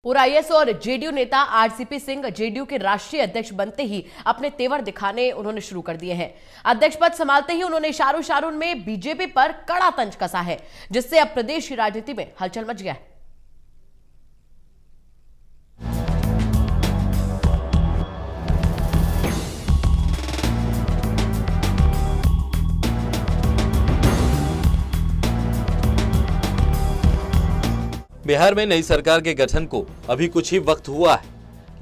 पूर्व आईएएस और जेडीयू नेता आरसीपी सिंह जेडीयू के राष्ट्रीय अध्यक्ष बनते ही अपने तेवर दिखाने उन्होंने शुरू कर दिए हैं। अध्यक्ष पद संभालते ही उन्होंने इशारों में बीजेपी पर कड़ा तंज कसा है, जिससे अब प्रदेश की राजनीति में हलचल मच गया है। बिहार में नई सरकार के गठन को अभी कुछ ही वक्त हुआ है,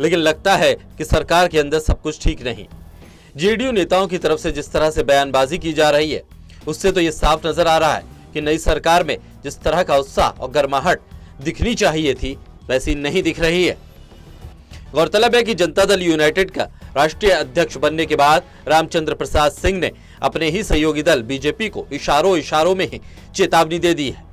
लेकिन लगता है कि सरकार के अंदर सब कुछ ठीक नहीं। जेडीयू नेताओं की तरफ से जिस तरह से बयानबाजी की जा रही है, उससे तो ये साफ नजर आ रहा है कि नई सरकार में जिस तरह का उत्साह और गर्माहट दिखनी चाहिए थी, वैसी नहीं दिख रही है। गौरतलब है कि जनता दल यूनाइटेड का राष्ट्रीय अध्यक्ष बनने के बाद रामचंद्र प्रसाद सिंह ने अपने ही सहयोगी दल बीजेपी को इशारों में ही चेतावनी दे दी है।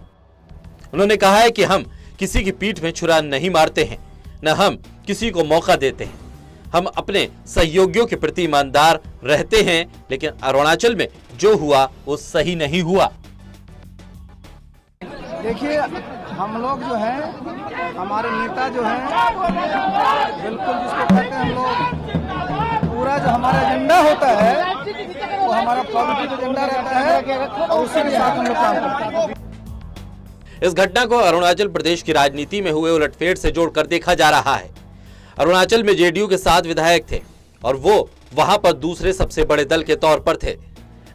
उन्होंने कहा है कि हम किसी की पीठ में छुरा नहीं मारते हैं, न हम किसी को मौका देते हैं। हम अपने सहयोगियों के प्रति ईमानदार रहते हैं, लेकिन अरुणाचल में जो हुआ वो सही नहीं हुआ। देखिए, हम लोग जो है, हमारे नेता जो है, बिल्कुल जिसको कहते हैं हम लोग, पूरा जो हमारा एजेंडा होता है वो हमारा पॉजिटिव एजेंडा रहता है और उसी के साथ हम लोग काम करते हैं। इस घटना को अरुणाचल प्रदेश की राजनीति में हुए उलटफेर से जोड़कर देखा जा रहा है। अरुणाचल में जेडीयू के 7 विधायक थे और वो वहां पर दूसरे सबसे बड़े दल के तौर पर थे,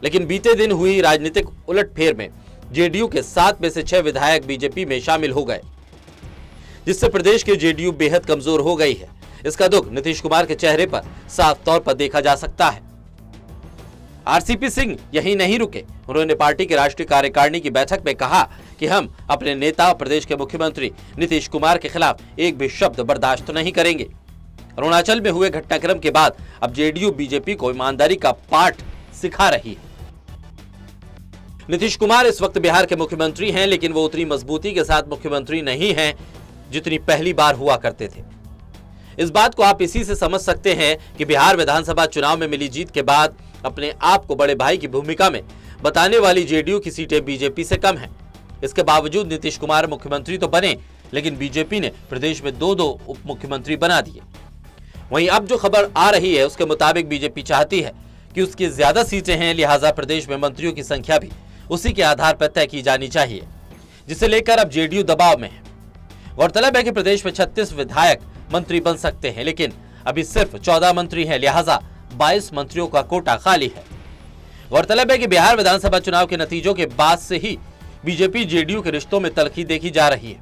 लेकिन बीते दिन हुई राजनीतिक उलटफेर में जेडीयू के 7 में से 6 विधायक बीजेपी में शामिल हो गए, जिससे प्रदेश के जेडीयू बेहद कमजोर हो गई है। इसका दुख नीतीश कुमार के चेहरे पर साफ तौर पर देखा जा सकता है। आरसीपी सिंह यही नहीं रुके। उन्होंने पार्टी की राष्ट्रीय कार्यकारिणी की बैठक में कहा कि हम अपने नेता और प्रदेश के मुख्यमंत्री नीतीश कुमार के खिलाफ एक भी शब्द बर्दाश्त नहीं करेंगे। अरुणाचल में हुए घटनाक्रम के बाद अब जेडीयू बीजेपी को ईमानदारी का पाठ सिखा रही है। नीतीश कुमार इस वक्त बिहार के मुख्यमंत्री हैं, लेकिन वो उतनी मजबूती के साथ मुख्यमंत्री नहीं हैं जितनी पहली बार हुआ करते थे। इस बात को आप इसी से समझ सकते हैं कि बिहार विधानसभा चुनाव में मिली जीत के बाद अपने आप को बड़े भाई की भूमिका में बताने वाली जेडीयू की सीटें बीजेपी से कम हैं। इसके बावजूद नीतीश कुमार मुख्यमंत्री तो बने, लेकिन बीजेपी ने प्रदेश में 2-2 उप मुख्यमंत्री बना दिए। वहीं अब जो खबर आ रही है उसके मुताबिक बीजेपी चाहती है कि उसकी ज्यादा सीटें हैं, लिहाजा प्रदेश में मंत्रियों की संख्या भी उसी के आधार पर तय की जानी चाहिए, जिसे लेकर अब जेडीयू दबाव में है। गौरतलब है कि प्रदेश में 36 विधायक मंत्री बन सकते हैं, लेकिन अभी सिर्फ 14 मंत्री हैं, लिहाजा 22 मंत्रियों का कोटा खाली है। गौरतलब है कि बिहार विधानसभा चुनाव के नतीजों के बाद से ही बीजेपी जेडीयू के रिश्तों में तल्खी देखी जा रही है।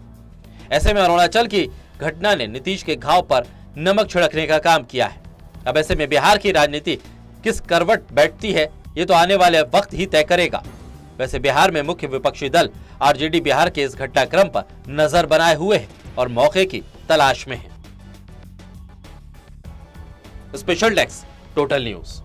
ऐसे में अरुणाचल की घटना ने नीतीश के घाव पर नमक छिड़कने का काम किया है। अब ऐसे में बिहार की राजनीति किस करवट बैठती है, ये तो आने वाले वक्त ही तय करेगा। वैसे बिहार में मुख्य विपक्षी दल आरजेडी बिहार के इस घटनाक्रम पर नजर बनाए हुए है और मौके की तलाश में है। Special desk, total news.